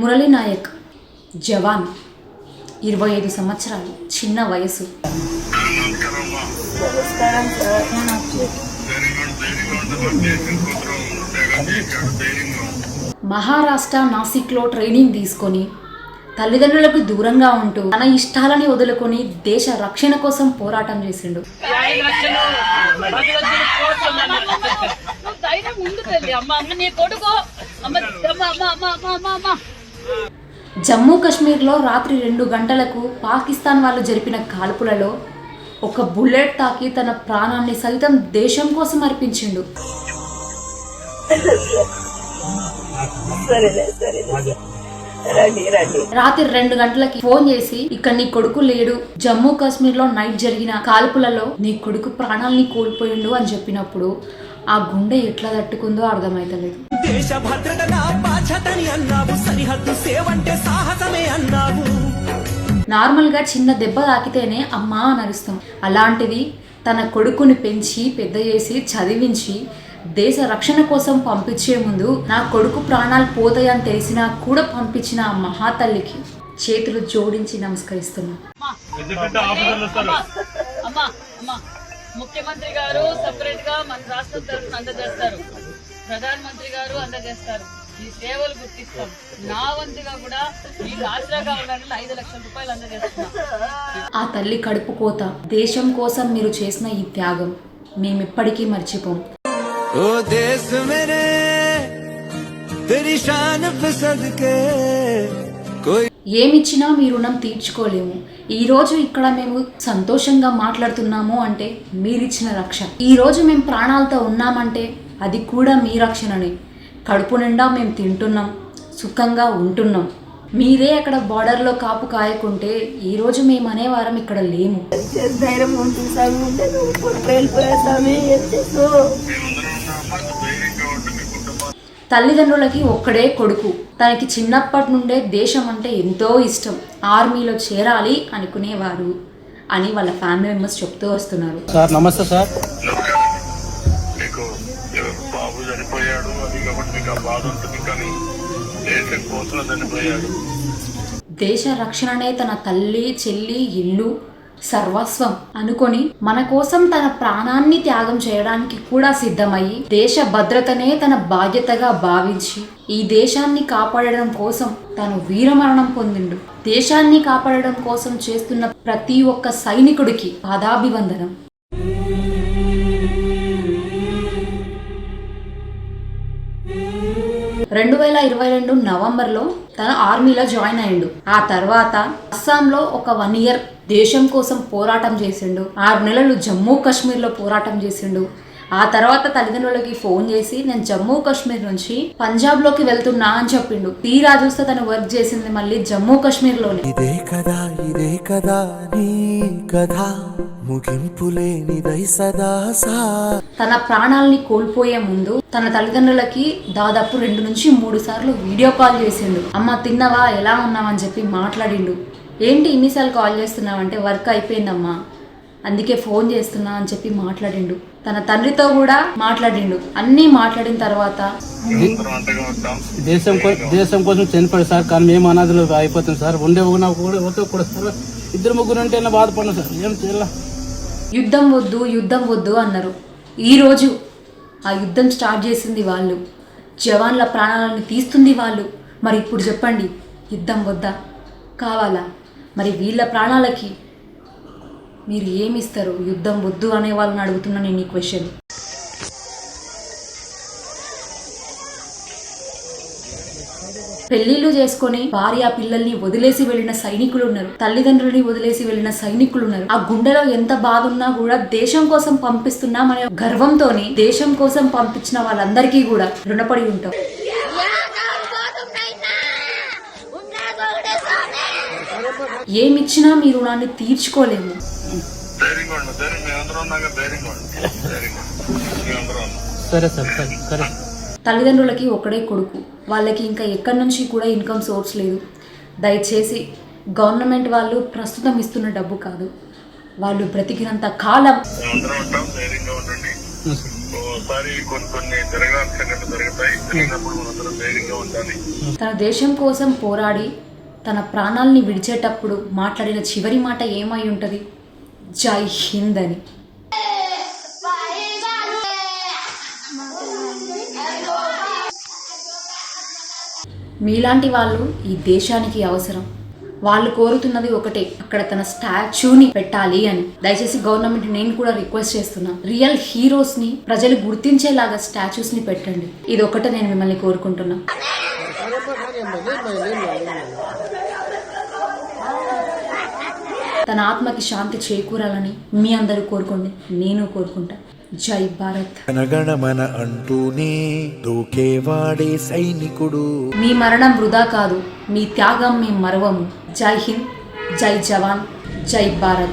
మురళీ నాయక్ జవాన్, 25 సంవత్సరాలు, చిన్న వయసు. మహారాష్ట్ర నాసిక్లో ట్రైనింగ్ తీసుకొని తల్లిదండ్రులకు దూరంగా ఉంటూ తన ఇష్టాలని వదులుకొని దేశ రక్షణ కోసం పోరాటం చేసిండు. జమ్మూ కాశ్మీర్లో రాత్రి 2 గంటలకు పాకిస్తాన్ వాళ్ళు జరిపిన కాల్పులలో ఒక బుల్లెట్ తాకి తన ప్రాణాన్ని సైతం దేశం కోసం అర్పించిండు. రాత్రి 2 గంటలకి ఫోన్ చేసి, ఇక్కడ నీ కొడుకు లేడు, జమ్మూ కాశ్మీర్ లో నైట్ జరిగిన కాల్పులలో నీ కొడుకు ప్రాణాలని కోల్పోయిండు అని చెప్పినప్పుడు ఆ గుండె ఎట్లా తట్టుకుందో అర్థమైతలేదు. దేశ భద్రత నా బాధ్యతని అన్నావు, సరిహద్దు సేవంటే సాహసమే అన్నావు. నార్మల్ గా చిన్న దెబ్బ తాకితేనే అమ్మా అని అరుస్తాం. అలాంటిది తన కొడుకుని పెంచి పెద్ద చేసి చదివించి దేశ రక్షణ కోసం పంపించే ముందు నా కొడుకు ప్రాణాలు పోతాయని తెలిసినా కూడా పంపించిన ఆ మహాతల్లికి చేతులు జోడించి నమస్కరిస్తున్నా. ముఖ్యమంత్రి గారు సెపరేట్ గా మన రాష్ట్రం తరఫున అందజేస్తారు, ప్రధానమంత్రి గారు అందజేస్తారు. ఈ సేవలు గుర్తిస్తాం. నా వంతుగా కూడా మీకు ఆసరాగా ఉండాలని 5 లక్షల రూపాయలు అందజేస్తున్నా. ఆ తల్లి కడుపు కోత, దేశం కోసం మీరు చేసిన ఈ త్యాగం మేమిప్పటికీ మర్చిపోం. ओ देश मेरे तेरी शान पे सदके कोई ఏమిచ్చినా మీ రుణం తీర్చుకోలేము. ఈ రోజు ఇక్కడ మేము సంతోషంగా మాట్లాడుతున్నాము అంటే మీరిచ్చిన రక్షణ. ఈ రోజు మేము ప్రాణాలతో ఉన్నామంటే అది కూడా మీ రక్షణనే. కడుపు నిండా మేము తింటున్నాం, సుఖంగా ఉంటున్నాం. మీరే అక్కడ బార్డర్లో కాపు కాయకుంటే ఈ రోజు మేము అనేవారం ఇక్కడ లేము. తల్లిదండ్రులకి ఒక్కడే కొడుకు. తనకి చిన్నప్పటి నుండే దేశం అంటే ఎంతో ఇష్టం, ఆర్మీలో చేరాలి అనుకునేవారు అని వాళ్ళ ఫ్యామిలీ మెంబర్స్ చెప్తూ వస్తున్నారు. సార్ నమస్తే సార్. బాబు చనిపోయాడు, అది కాబట్టి మీకు ఆ బాధ ఉంటుంది, కానీ దేశం కోసం చనిపోయాడు. దేశ రక్షణనే తన తల్లి, చెల్లి, ఇల్లు, సర్వస్వం అనుకొని మన కోసం తన ప్రాణాన్ని త్యాగం చేయడానికి కూడా సిద్ధమయ్యి దేశ భద్రతనే తన బాధ్యతగా భావించి ఈ దేశాన్ని కాపాడడం కోసం తను వీరమరణం పొందిండు. దేశాన్ని కాపాడడం కోసం చేస్తున్న ప్రతి ఒక్క సైనికుడికి పాదాభివందనం. రెండు 2022 నవంబర్లో తను ఆర్మీలో జాయిన్ అయ్యిండు. ఆ తర్వాత అస్సాంలో ఒక 1 ఇయర్ దేశం కోసం పోరాటం చేసిండు. 6 నెలలు జమ్మూ కాశ్మీర్లో పోరాటం చేసిండు. ఆ తర్వాత తల్లిదండ్రులకి ఫోన్ చేసి నేను జమ్మూ కాశ్మీర్ నుంచి పంజాబ్లోకి వెళ్తున్నా అని చెప్పిండు. తీరా చూస్తే తను వర్క్ చేసింది మళ్ళీ జమ్మూ కాశ్మీర్లోనే. ఇదే కదా నీ కథ ముగింపులేనిదై సదా తన ప్రాణాలని కోల్పోయే ముందు తన తల్లిదండ్రులకి దాదాపు 2 నుంచి 3 సార్లు వీడియో కాల్ చేసిండు. అమ్మ తిన్నావా, ఎలా ఉన్నావని చెప్పి మాట్లాడిండు. ఏంటి ఇన్నిసార్లు కాల్ చేస్తున్నావంటే వర్క్ అయిపోయిందమ్మా, అందుకే ఫోన్ చేస్తున్నా అని చెప్పి మాట్లాడిండు. తన తండ్రితో కూడా మాట్లాడిండు. అన్నీ మాట్లాడిన తర్వాత దేశం కోసం చనిపోయాడు సార్, కానీ మేము అనాథలు అయిపోతాం సార్. ఉండే కూడా సార్ 2-3 అంటే బాధపడినా సార్, ఏం చేయాల. యుద్ధం వద్దు అన్నారు. ఈరోజు ఆ యుద్ధం స్టార్ట్ చేసింది వాళ్ళు, జవాన్ల ప్రాణాలను తీస్తుంది వాళ్ళు. మరి ఇప్పుడు చెప్పండి, యుద్ధం వద్దా కావాలా? మరి వీళ్ళ ప్రాణాలకి మీరు ఏమిస్తారు? యుద్ధం వద్దు అనే వాళ్ళని అడుగుతున్నా నేను ఈ క్వశ్చన్. పెళ్లిళ్ళు చేసుకొని భార్య పిల్లల్ని వదిలేసి వెళ్ళిన సైనికులు ఉన్నారు, తల్లిదండ్రులని వదిలేసి వెళ్ళిన సైనికులు ఉన్నారు. ఆ గుండెలో ఎంత బాధ ఉన్నా కూడా దేశం కోసం పంపిస్తున్నామనే గర్వంతోని దేశం కోసం పంపించిన వాళ్ళందరికీ కూడా రుణపడి ఉంటాం. ఏమిచ్చినా మీ రుణాన్ని తీర్చుకోలేము. సరే సార్, సరే. తల్లిదండ్రులకి ఒకడే కొడుకు, వాళ్ళకి ఇంకా ఎక్కడి నుంచి కూడా ఇన్కమ్ సోర్స్ లేదు. దయచేసి గవర్నమెంట్ వాళ్ళు ప్రస్తుతం ఇస్తున్న డబ్బు కాదు, వాళ్ళు బ్రతికినంత కాలం ఒక్కోసారి కొన్ని జరగాల్సిన సంఘటనలు జరుగుతాయి. జరిగినప్పుడు మనందరం ధైర్యంగా ఉండాలి. తన దేశం కోసం పోరాడి తన ప్రాణాలని విడిచేటప్పుడు మాట్లాడిన చివరి మాట ఏమై ఉంటుంది? జై హింద్ అని. మీలాంటి వాళ్ళు ఈ దేశానికి అవసరం. వాళ్ళు కోరుతున్నది ఒకటే, అక్కడ తన స్టాచ్యూని పెట్టాలి అని. దయచేసి గవర్నమెంట్ నేను కూడా రిక్వెస్ట్ చేస్తున్నా, రియల్ హీరోస్ ని ప్రజలు గుర్తించేలాగా స్టాచ్యూస్ ని పెట్టండి. ఇది ఒకటే నేను మిమ్మల్ని కోరుకుంటున్నా. తన ఆత్మకి శాంతి చేకూరాలని మీ అందరూ కోరుకోండి, నేను కోరుకుంటా. జై భారత్. జనగణమన అంటూనే దూకేవాడే సైనికుడు. మీ మరణం వృధా కాదు, మీ త్యాగం మేము మరవము. జై హింద్, జై జవాన్, జై భారత్.